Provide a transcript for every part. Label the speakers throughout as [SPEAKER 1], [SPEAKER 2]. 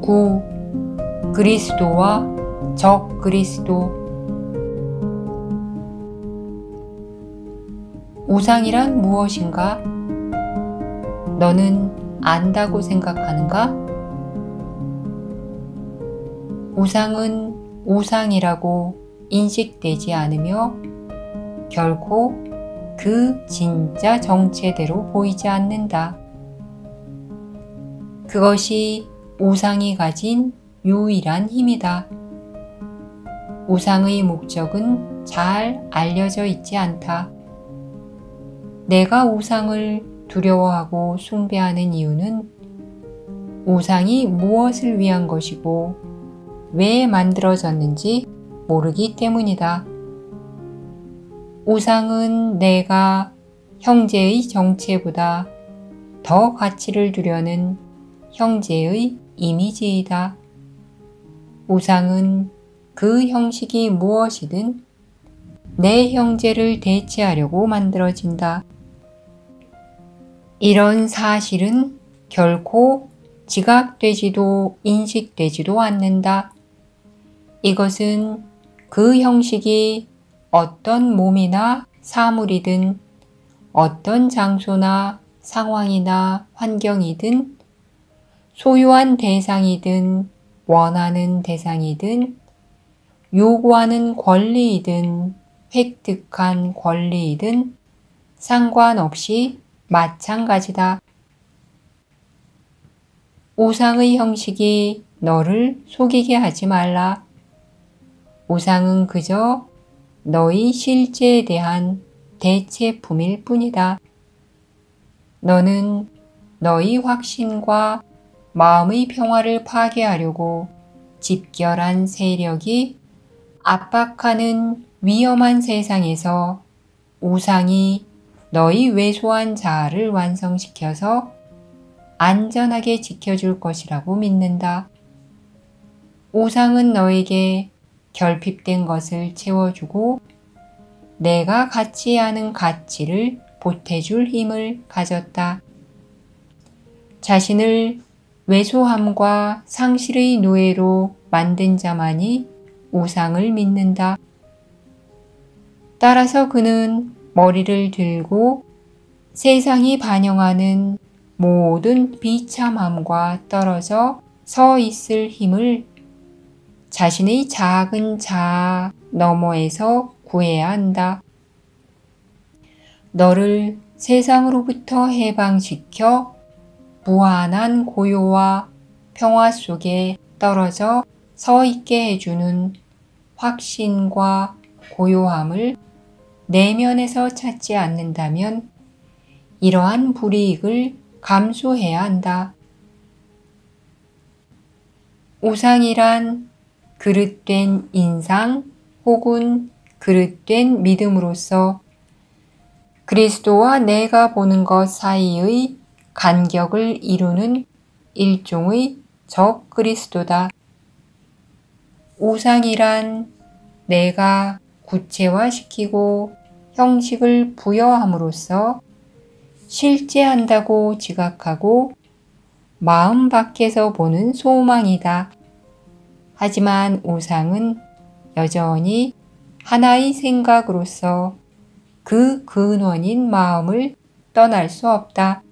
[SPEAKER 1] 9. 그리스도와 적 그리스도. 우상이란 무엇인가? 너는 안다고 생각하는가? 우상은 우상이라고 인식되지 않으며 결코 그 진짜 정체대로 보이지 않는다. 그것이 우상이 가진 유일한 힘이다. 우상의 목적은 잘 알려져 있지 않다. 내가 우상을 두려워하고 숭배하는 이유는 우상이 무엇을 위한 것이고 왜 만들어졌는지 모르기 때문이다. 우상은 내가 형제의 정체보다 더 가치를 두려는 형제의 이미지이다. 우상은 그 형식이 무엇이든 내 형제를 대체하려고 만들어진다. 이런 사실은 결코 지각되지도 인식되지도 않는다. 이것은 그 형식이 어떤 몸이나 사물이든 어떤 장소나 상황이나 환경이든 소유한 대상이든 원하는 대상이든 요구하는 권리이든 획득한 권리이든 상관없이 마찬가지다. 우상의 형식이 너를 속이게 하지 말라. 우상은 그저 너의 실제에 대한 대체품일 뿐이다. 너는 너의 확신과 마음의 평화를 파괴하려고 집결한 세력이 압박하는 위험한 세상에서 우상이 너의 왜소한 자아를 완성시켜서 안전하게 지켜줄 것이라고 믿는다. 우상은 너에게 결핍된 것을 채워주고 내가 갖지 않은 가치를 보태줄 힘을 가졌다. 자신을 왜소함과 상실의 노예로 만든 자만이 우상을 믿는다. 따라서 그는 머리를 들고 세상이 반영하는 모든 비참함과 떨어져 서 있을 힘을 자신의 작은 자아 너머에서 구해야 한다. 너를 세상으로부터 해방시켜 무한한 고요와 평화 속에 떨어져 서 있게 해주는 확신과 고요함을 내면에서 찾지 않는다면 이러한 불이익을 감수해야 한다. 우상이란 그릇된 인상 혹은 그릇된 믿음으로서 그리스도와 내가 보는 것 사이의 간격을 이루는 일종의 적 그리스도다. 우상이란 내가 구체화시키고 형식을 부여함으로써 실제한다고 지각하고 마음 밖에서 보는 소망이다. 하지만 우상은 여전히 하나의 생각으로서 그 근원인 마음을 떠날 수 없다.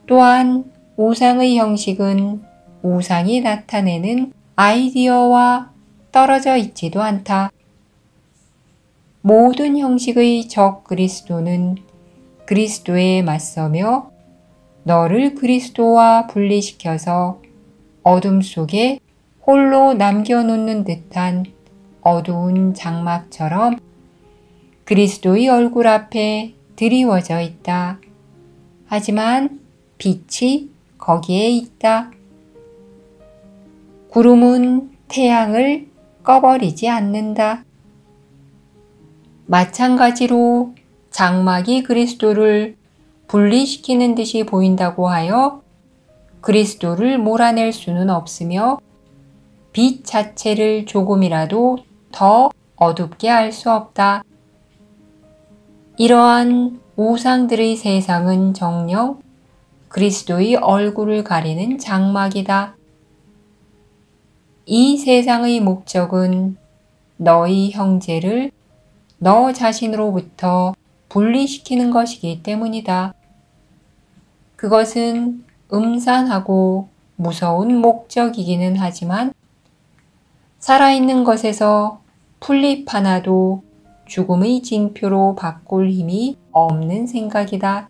[SPEAKER 1] 또한 우상의 형식은 우상이 나타내는 아이디어와 떨어져 있지도 않다. 모든 형식의 적 그리스도는 그리스도에 맞서며 너를 그리스도와 분리시켜서 어둠 속에 홀로 남겨놓는 듯한 어두운 장막처럼 그리스도의 얼굴 앞에 드리워져 있다. 하지만 빛이 거기에 있다. 구름은 태양을 꺼버리지 않는다. 마찬가지로 장막이 그리스도를 분리시키는 듯이 보인다고 하여 그리스도를 몰아낼 수는 없으며 빛 자체를 조금이라도 더 어둡게 할 수 없다. 이러한 우상들의 세상은 정녕 그리스도의 얼굴을 가리는 장막이다. 이 세상의 목적은 너희 형제를 너 자신으로부터 분리시키는 것이기 때문이다. 그것은 음산하고 무서운 목적이기는 하지만 살아있는 것에서 풀잎 하나도 죽음의 징표로 바꿀 힘이 없는 생각이다.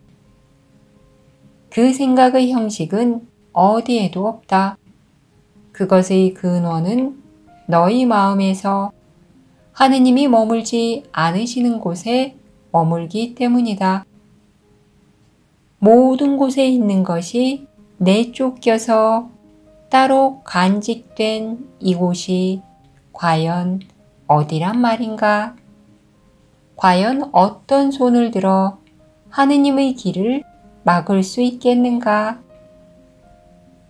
[SPEAKER 1] 그 생각의 형식은 어디에도 없다. 그것의 근원은 너희 마음에서 하느님이 머물지 않으시는 곳에 머물기 때문이다. 모든 곳에 있는 것이 내쫓겨서 따로 간직된 이곳이 과연 어디란 말인가? 과연 어떤 손을 들어 하느님의 길을 막을 수 있겠는가?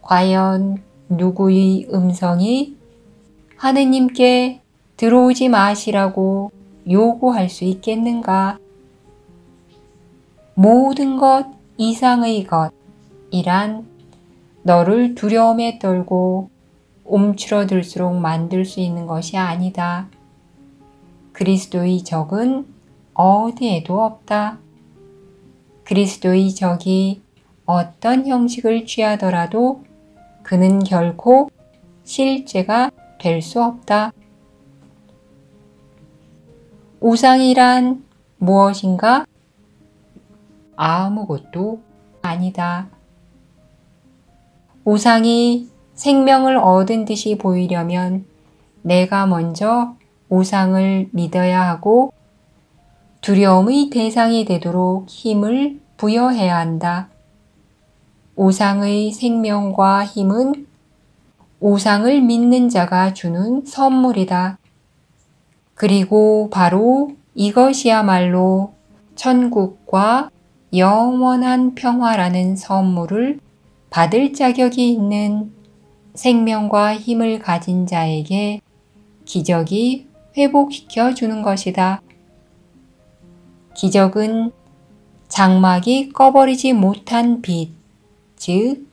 [SPEAKER 1] 과연 누구의 음성이 하느님께 들어오지 마시라고 요구할 수 있겠는가? 모든 것 이상의 것이란 너를 두려움에 떨고 움츠러들수록 만들 수 있는 것이 아니다. 그리스도의 적은 어디에도 없다. 그리스도의 적이 어떤 형식을 취하더라도 그는 결코 실제가 될 수 없다. 우상이란 무엇인가? 아무것도 아니다. 우상이 생명을 얻은 듯이 보이려면 내가 먼저 우상을 믿어야 하고 두려움의 대상이 되도록 힘을 부여해야 한다. 우상의 생명과 힘은 우상을 믿는 자가 주는 선물이다. 그리고 바로 이것이야말로 천국과 영원한 평화라는 선물을 받을 자격이 있는 생명과 힘을 가진 자에게 기적이 회복시켜 주는 것이다. 기적은 장막이 꺼버리지 못한 빛, 즉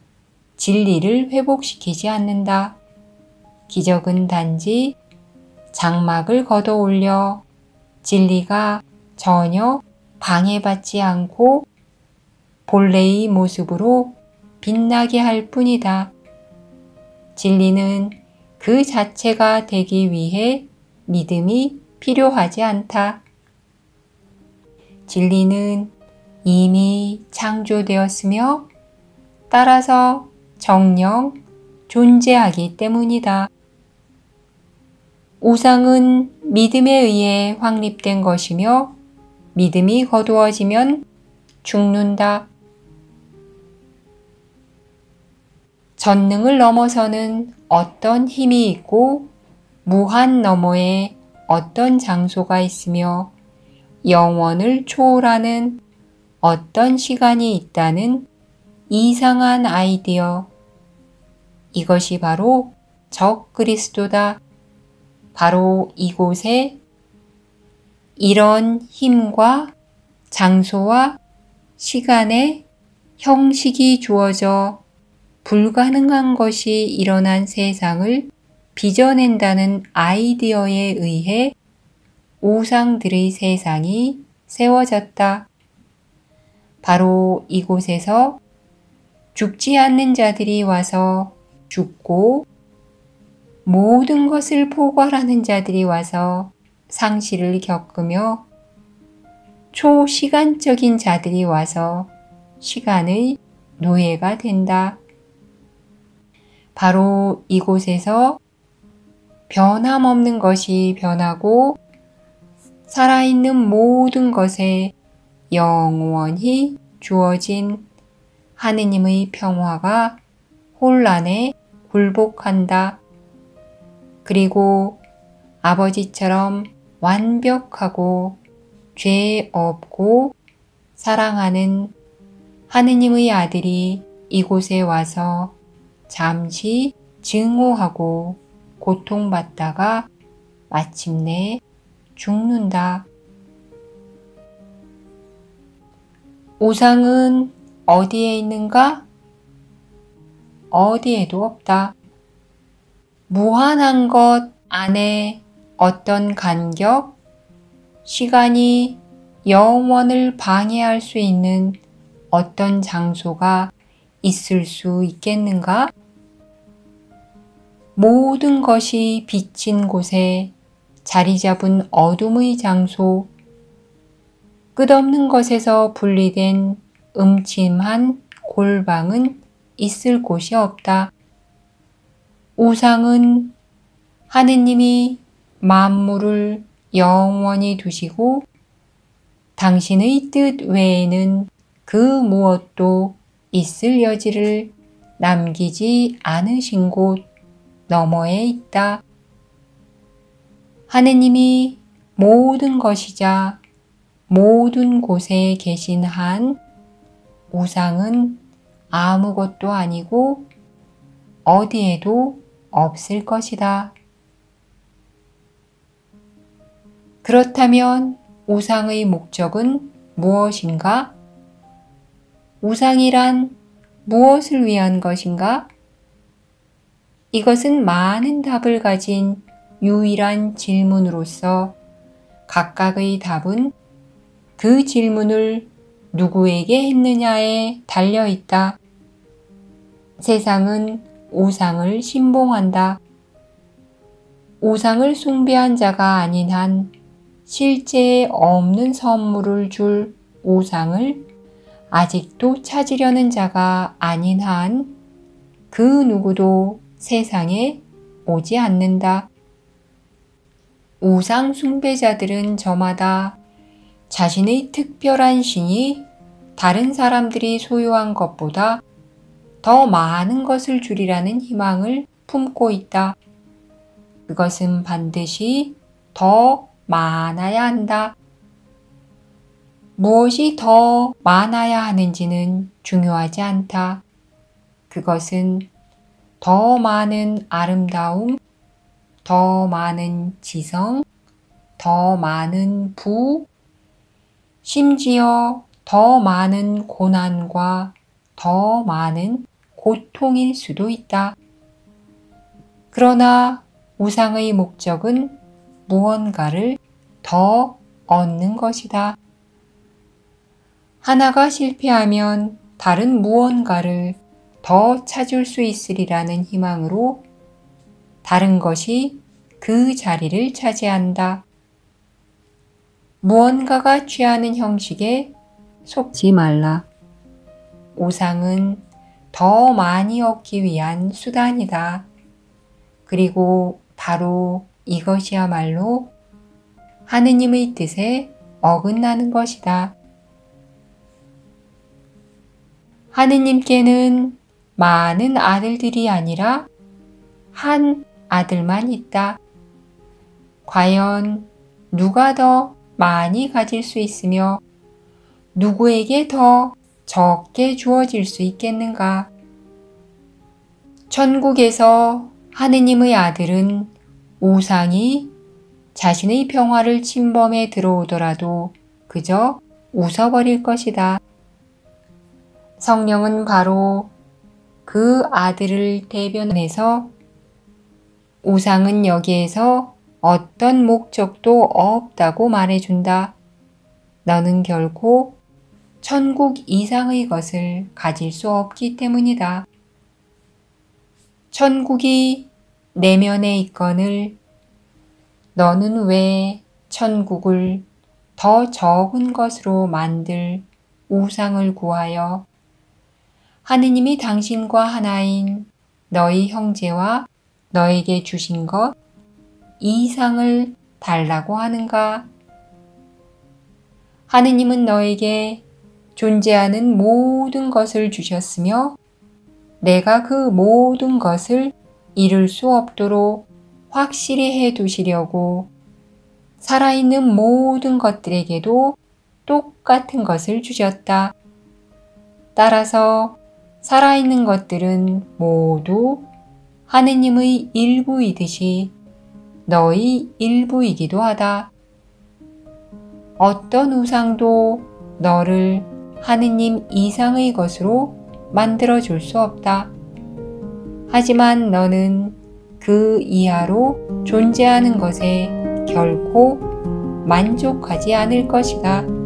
[SPEAKER 1] 진리를 회복시키지 않는다. 기적은 단지 장막을 걷어 올려 진리가 전혀 방해받지 않고 본래의 모습으로 빛나게 할 뿐이다. 진리는 그 자체가 되기 위해 믿음이 필요하지 않다. 진리는 이미 창조되었으며 따라서 정녕 존재하기 때문이다. 우상은 믿음에 의해 확립된 것이며 믿음이 거두어지면 죽는다. 전능을 넘어서는 어떤 힘이 있고 무한 너머에 어떤 장소가 있으며 영원을 초월하는 어떤 시간이 있다는 이상한 아이디어. 이것이 바로 적그리스도다. 바로 이곳에 이런 힘과 장소와 시간의 형식이 주어져 불가능한 것이 일어난 세상을 빚어낸다는 아이디어에 의해 우상들의 세상이 세워졌다. 바로 이곳에서 죽지 않는 자들이 와서 죽고 모든 것을 포괄하는 자들이 와서 상실을 겪으며 초시간적인 자들이 와서 시간의 노예가 된다. 바로 이곳에서 변함없는 것이 변하고 살아있는 모든 것에 영원히 주어진 하느님의 평화가 혼란에 굴복한다. 그리고 아버지처럼 완벽하고 죄 없고 사랑하는 하느님의 아들이 이곳에 와서 잠시 증오하고 고통받다가 마침내 죽는다. 우상은 어디에 있는가? 어디에도 없다. 무한한 것 안에 어떤 간격, 시간이 영원을 방해할 수 있는 어떤 장소가 있을 수 있겠는가? 모든 것이 비친 곳에 자리 잡은 어둠의 장소, 끝없는 것에서 분리된 음침한 골방은 있을 곳이 없다. 우상은 하느님이 만물을 영원히 두시고 당신의 뜻 외에는 그 무엇도 있을 여지를 남기지 않으신 곳 너머에 있다. 하느님이 모든 것이자 모든 곳에 계신 한 우상은 아무것도 아니고 어디에도 없을 것이다. 그렇다면 우상의 목적은 무엇인가? 우상이란 무엇을 위한 것인가? 이것은 많은 답을 가진 유일한 질문으로서 각각의 답은 그 질문을 누구에게 했느냐에 달려 있다. 세상은 우상을 신봉한다. 우상을 숭배한 자가 아닌 한 실제에 없는 선물을 줄 우상을 아직도 찾으려는 자가 아닌 한 그 누구도 세상에 오지 않는다. 우상 숭배자들은 저마다 자신의 특별한 신이 다른 사람들이 소유한 것보다 더 많은 것을 주리라는 희망을 품고 있다. 그것은 반드시 더 많아야 한다. 무엇이 더 많아야 하는지는 중요하지 않다. 그것은 더 많은 아름다움, 더 많은 지성, 더 많은 부, 심지어 더 많은 고난과 더 많은 고통일 수도 있다. 그러나 우상의 목적은 무언가를 더 얻는 것이다. 하나가 실패하면 다른 무언가를 더 찾을 수 있으리라는 희망으로 다른 것이 그 자리를 차지한다. 무언가가 취하는 형식에 속지 말라. 우상은 더 많이 얻기 위한 수단이다. 그리고 바로 이것이야말로 하느님의 뜻에 어긋나는 것이다. 하느님께는 많은 아들들이 아니라 한 아들만 있다. 과연 누가 더 많이 가질 수 있으며 누구에게 더 적게 주어질 수 있겠는가? 천국에서 하느님의 아들은 우상이 자신의 평화를 침범해 들어오더라도 그저 웃어버릴 것이다. 성령은 바로 그 아들을 대변해서 우상은 여기에서 어떤 목적도 없다고 말해준다. 너는 결코 천국 이상의 것을 가질 수 없기 때문이다. 천국이 내면에 있거늘 너는 왜 천국을 더 적은 것으로 만들 우상을 구하여 하느님이 당신과 하나인 너희 형제와 너에게 주신 것 이상을 달라고 하는가? 하느님은 너에게 존재하는 모든 것을 주셨으며 내가 그 모든 것을 잃을 수 없도록 확실히 해 두시려고 살아있는 모든 것들에게도 똑같은 것을 주셨다. 따라서 살아있는 것들은 모두 하느님의 일부이듯이 너의 일부이기도 하다. 어떤 우상도 너를 하느님 이상의 것으로 만들어 줄 수 없다. 하지만 너는 그 이하로 존재하는 것에 결코 만족하지 않을 것이다.